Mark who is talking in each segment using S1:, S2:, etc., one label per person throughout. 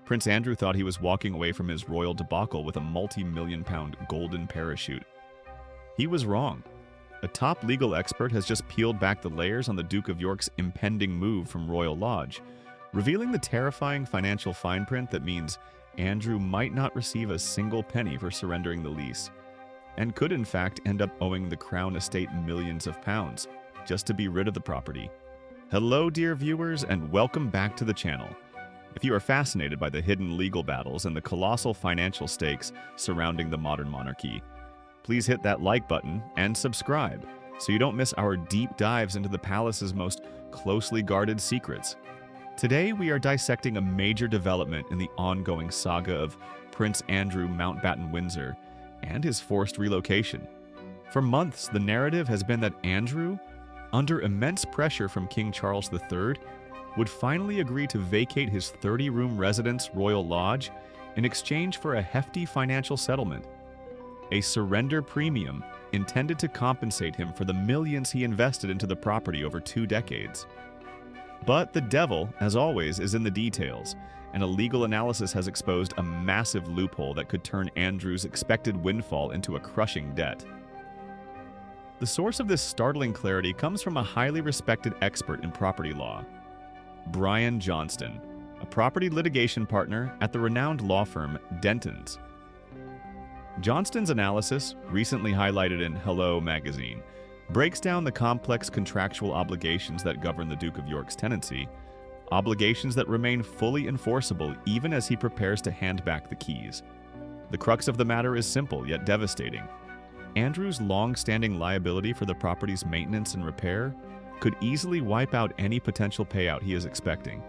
S1: Prince Andrew thought he was walking away from his royal debacle with a multi-million-pound golden parachute. He was wrong. A top legal expert has just peeled back the layers on the Duke of York's impending move from Royal Lodge, revealing the terrifying financial fine print that means Andrew might not receive a single penny for surrendering the lease, and could in fact end up owing the Crown estate millions of pounds just to be rid of the property. Hello, dear viewers, and welcome back to the channel. If you are fascinated by the hidden legal battles and the colossal financial stakes surrounding the modern monarchy, please hit that like button and subscribe so you don't miss our deep dives into the palace's most closely guarded secrets. Today, we are dissecting a major development in the ongoing saga of Prince Andrew Mountbatten-Windsor and his forced relocation. For months, the narrative has been that Andrew, under immense pressure from King Charles III, would finally agree to vacate his 30-room residence Royal Lodge in exchange for a hefty financial settlement, a surrender premium intended to compensate him for the millions he invested into the property over 2 decades. But the devil, as always, is in the details, and a legal analysis has exposed a massive loophole that could turn Andrew's expected windfall into a crushing debt. The source of this startling clarity comes from a highly respected expert in property law, Brian Johnston, a property litigation partner at the renowned law firm Dentons. Johnston's analysis, recently highlighted in Hello magazine, breaks down the complex contractual obligations that govern the Duke of York's tenancy, obligations that remain fully enforceable even as he prepares to hand back the keys. The crux of the matter is simple yet devastating. Andrew's long-standing liability for the property's maintenance and repair could easily wipe out any potential payout he is expecting.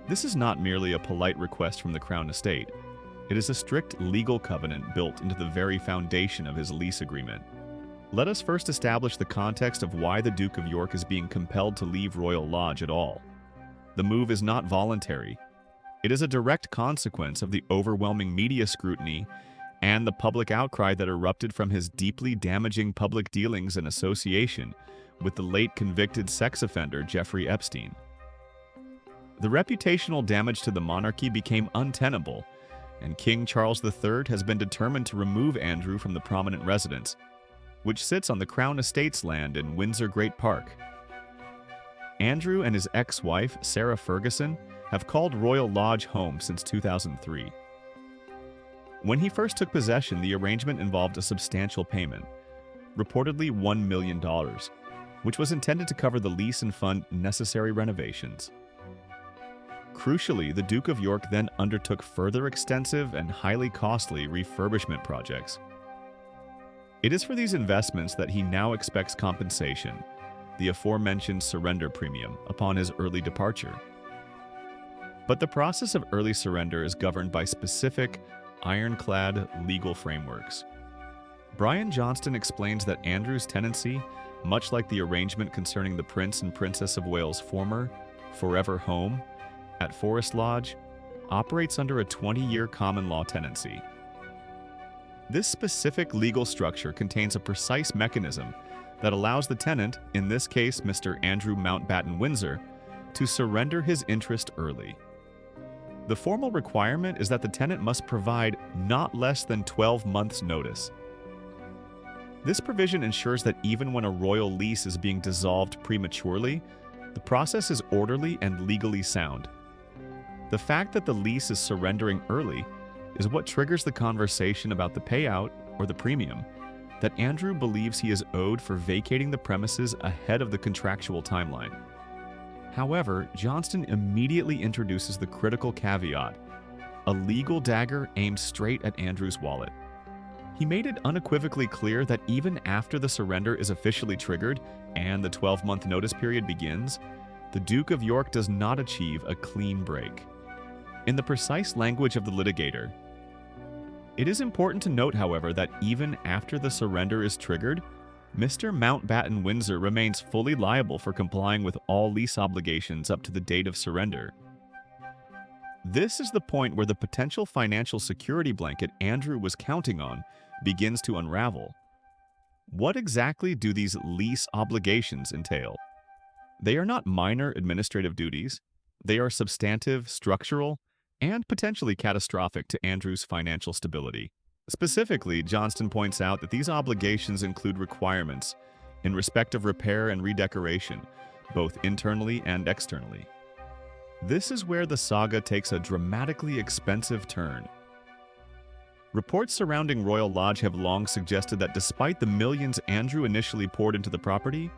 S1: This is not merely a polite request from the Crown estate. It is a strict legal covenant built into the very foundation of his lease agreement. Let us first establish the context of why the Duke of York is being compelled to leave Royal Lodge at all. The move is not voluntary. It is a direct consequence of the overwhelming media scrutiny and the public outcry that erupted from his deeply damaging public dealings and association with the late convicted sex offender Jeffrey Epstein. The reputational damage to the monarchy became untenable, and King Charles III has been determined to remove Andrew from the prominent residence, which sits on the Crown Estate's land in Windsor Great Park. Andrew and his ex-wife, Sarah Ferguson, have called Royal Lodge home since 2003. When he first took possession, the arrangement involved a substantial payment, reportedly $1 million, which was intended to cover the lease and fund necessary renovations. Crucially, the Duke of York then undertook further extensive and highly costly refurbishment projects. It is for these investments that he now expects compensation, the aforementioned surrender premium, upon his early departure. But the process of early surrender is governed by specific, ironclad legal frameworks. Brian Johnston explains that Andrew's tenancy, much like the arrangement concerning the Prince and Princess of Wales' former, forever home at Forest Lodge, operates under a 20-year common law tenancy. This specific legal structure contains a precise mechanism that allows the tenant, in this case Mr. Andrew Mountbatten-Windsor, to surrender his interest early. The formal requirement is that the tenant must provide not less than 12 months' notice. This provision ensures that even when a royal lease is being dissolved prematurely, the process is orderly and legally sound. The fact that the lease is surrendering early is what triggers the conversation about the payout, or the premium, that Andrew believes he is owed for vacating the premises ahead of the contractual timeline. However, Johnston immediately introduces the critical caveat, a legal dagger aimed straight at Andrew's wallet. He made it unequivocally clear that even after the surrender is officially triggered and the 12-month notice period begins, the Duke of York does not achieve a clean break. In the precise language of the litigator, it is important to note, however, that even after the surrender is triggered, Mr. Mountbatten-Windsor remains fully liable for complying with all lease obligations up to the date of surrender. This is the point where the potential financial security blanket Andrew was counting on begins to unravel. What exactly do these lease obligations entail? They are not minor administrative duties. They are substantive, structural, and potentially catastrophic to Andrew's financial stability. Specifically, Johnston points out that these obligations include requirements in respect of repair and redecoration, both internally and externally. This is where the saga takes a dramatically expensive turn. Reports surrounding Royal Lodge have long suggested that despite the millions Andrew initially poured into the property,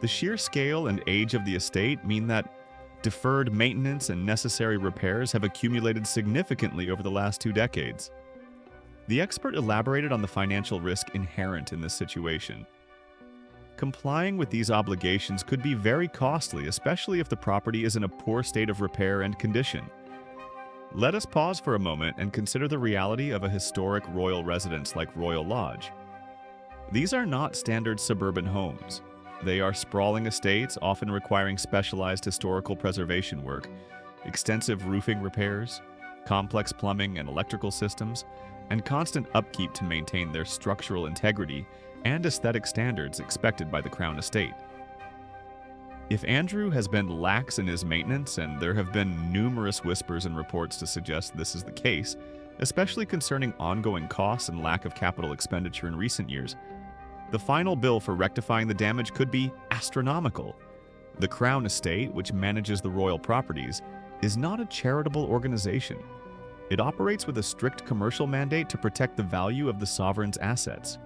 S1: the sheer scale and age of the estate mean that deferred maintenance and necessary repairs have accumulated significantly over the last 2 decades. The expert elaborated on the financial risk inherent in this situation. Complying with these obligations could be very costly, especially if the property is in a poor state of repair and condition. Let us pause for a moment and consider the reality of a historic royal residence like Royal Lodge. These are not standard suburban homes. They are sprawling estates, often requiring specialized historical preservation work, extensive roofing repairs, complex plumbing and electrical systems, and constant upkeep to maintain their structural integrity and aesthetic standards expected by the Crown Estate. If Andrew has been lax in his maintenance, and there have been numerous whispers and reports to suggest this is the case, especially concerning ongoing costs and lack of capital expenditure in recent years, the final bill for rectifying the damage could be astronomical. The Crown Estate, which manages the royal properties, is not a charitable organization. It operates with a strict commercial mandate to protect the value of the sovereign's assets.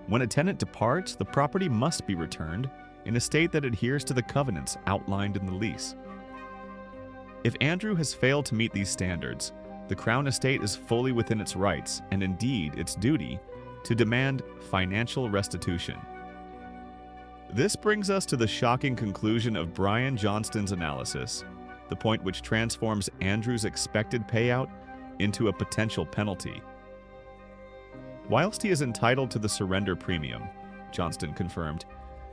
S1: When a tenant departs, the property must be returned in a state that adheres to the covenants outlined in the lease. If Andrew has failed to meet these standards, the Crown Estate is fully within its rights, and indeed its duty, to demand financial restitution. This brings us to the shocking conclusion of Brian Johnston's analysis, the point which transforms Andrew's expected payout into a potential penalty. Whilst he is entitled to the surrender premium, Johnston confirmed,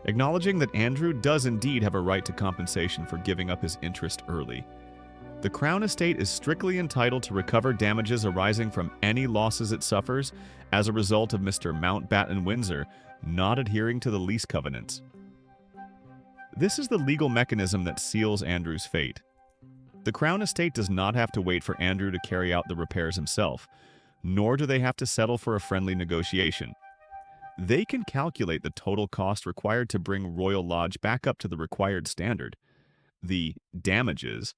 S1: acknowledging that Andrew does indeed have a right to compensation for giving up his interest early. The Crown Estate is strictly entitled to recover damages arising from any losses it suffers as a result of Mr. Mountbatten Windsor not adhering to the lease covenants. This is the legal mechanism that seals Andrew's fate. The Crown Estate does not have to wait for Andrew to carry out the repairs himself, nor do they have to settle for a friendly negotiation. They can calculate the total cost required to bring Royal Lodge back up to the required standard, the damages,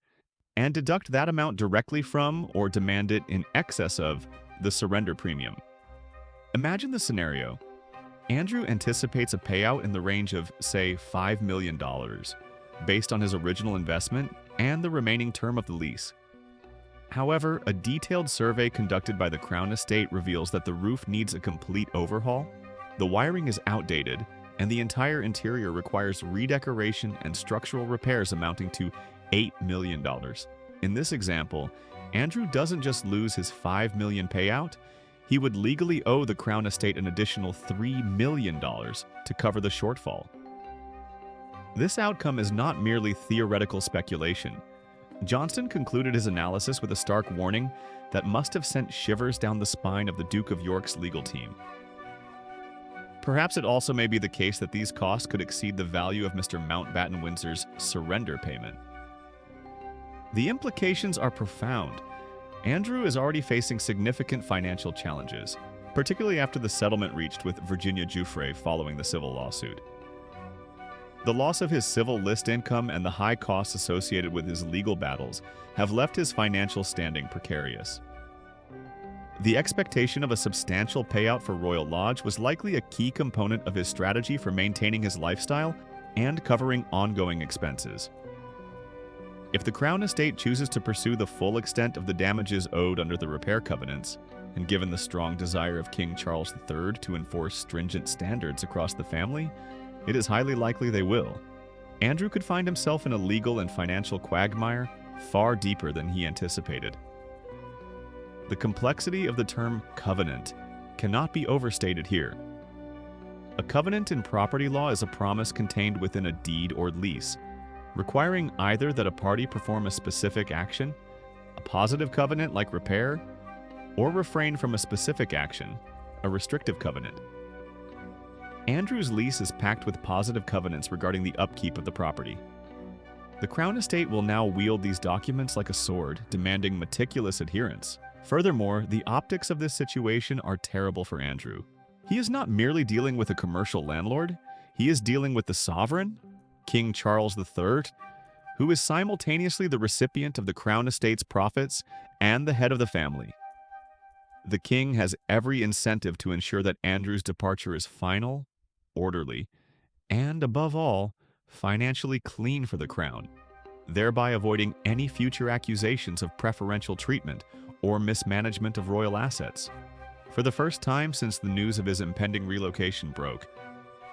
S1: and deduct that amount directly from or demand it in excess of the surrender premium. Imagine the scenario. Andrew anticipates a payout in the range of, say, $5 million, based on his original investment and the remaining term of the lease. However, a detailed survey conducted by the Crown Estate reveals that the roof needs a complete overhaul, the wiring is outdated, and the entire interior requires redecoration and structural repairs amounting to $8 million. In this example, Andrew doesn't just lose his $5 million payout, he would legally owe the Crown Estate an additional $3 million to cover the shortfall. This outcome is not merely theoretical speculation. Johnston concluded his analysis with a stark warning that must have sent shivers down the spine of the Duke of York's legal team. Perhaps it also may be the case that these costs could exceed the value of Mr. Mountbatten Windsor's surrender payment. The implications are profound. Andrew is already facing significant financial challenges, particularly after the settlement reached with Virginia Giuffre following the civil lawsuit. The loss of his civil list income and the high costs associated with his legal battles have left his financial standing precarious. The expectation of a substantial payout for Royal Lodge was likely a key component of his strategy for maintaining his lifestyle and covering ongoing expenses. If the Crown Estate chooses to pursue the full extent of the damages owed under the repair covenants, and given the strong desire of King Charles III to enforce stringent standards across the family, it is highly likely they will. Andrew could find himself in a legal and financial quagmire far deeper than he anticipated. The complexity of the term covenant cannot be overstated here. A covenant in property law is a promise contained within a deed or lease, requiring either that a party perform a specific action, a positive covenant like repair, or refrain from a specific action, a restrictive covenant. Andrew's lease is packed with positive covenants regarding the upkeep of the property. The Crown Estate will now wield these documents like a sword, demanding meticulous adherence. Furthermore, the optics of this situation are terrible for Andrew. He is not merely dealing with a commercial landlord, he is dealing with the sovereign, King Charles III, who is simultaneously the recipient of the Crown Estate's profits and the head of the family. The king has every incentive to ensure that Andrew's departure is final, orderly, and, above all, financially clean for the crown, thereby avoiding any future accusations of preferential treatment or mismanagement of royal assets. For the first time since the news of his impending relocation broke,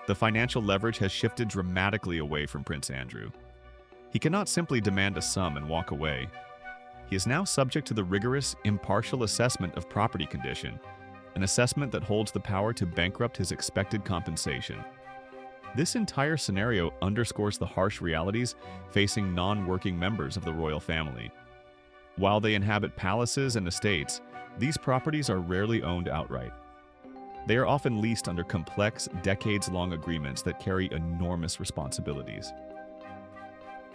S1: the financial leverage has shifted dramatically away from Prince Andrew. He cannot simply demand a sum and walk away. He is now subject to the rigorous, impartial assessment of property condition, an assessment that holds the power to bankrupt his expected compensation. This entire scenario underscores the harsh realities facing non-working members of the royal family. While they inhabit palaces and estates, these properties are rarely owned outright. They are often leased under complex, decades-long agreements that carry enormous responsibilities.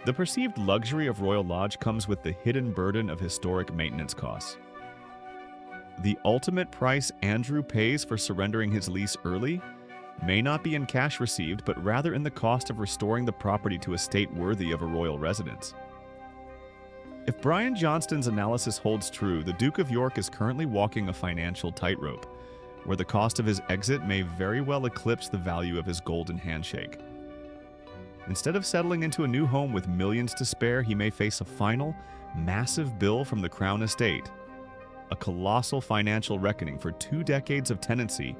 S1: The perceived luxury of Royal Lodge comes with the hidden burden of historic maintenance costs. The ultimate price Andrew pays for surrendering his lease early may not be in cash received, but rather in the cost of restoring the property to a state worthy of a royal residence. If Brian Johnston's analysis holds true, the Duke of York is currently walking a financial tightrope, where the cost of his exit may very well eclipse the value of his golden handshake. Instead of settling into a new home with millions to spare, he may face a final, massive bill from the Crown Estate, a colossal financial reckoning for 2 decades of tenancy,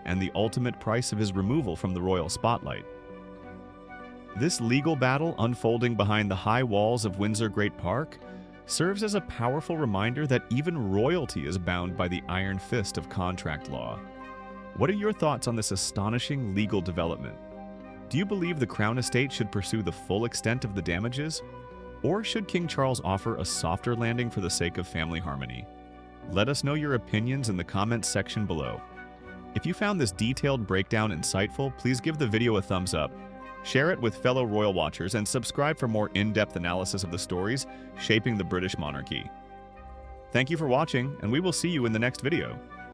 S1: and the ultimate price of his removal from the royal spotlight. This legal battle unfolding behind the high walls of Windsor Great Park serves as a powerful reminder that even royalty is bound by the iron fist of contract law. What are your thoughts on this astonishing legal development? Do you believe the Crown Estate should pursue the full extent of the damages? Or should King Charles offer a softer landing for the sake of family harmony? Let us know your opinions in the comments section below. If you found this detailed breakdown insightful, please give the video a thumbs up, share it with fellow royal watchers, and subscribe for more in-depth analysis of the stories shaping the British monarchy. Thank you for watching, and we will see you in the next video.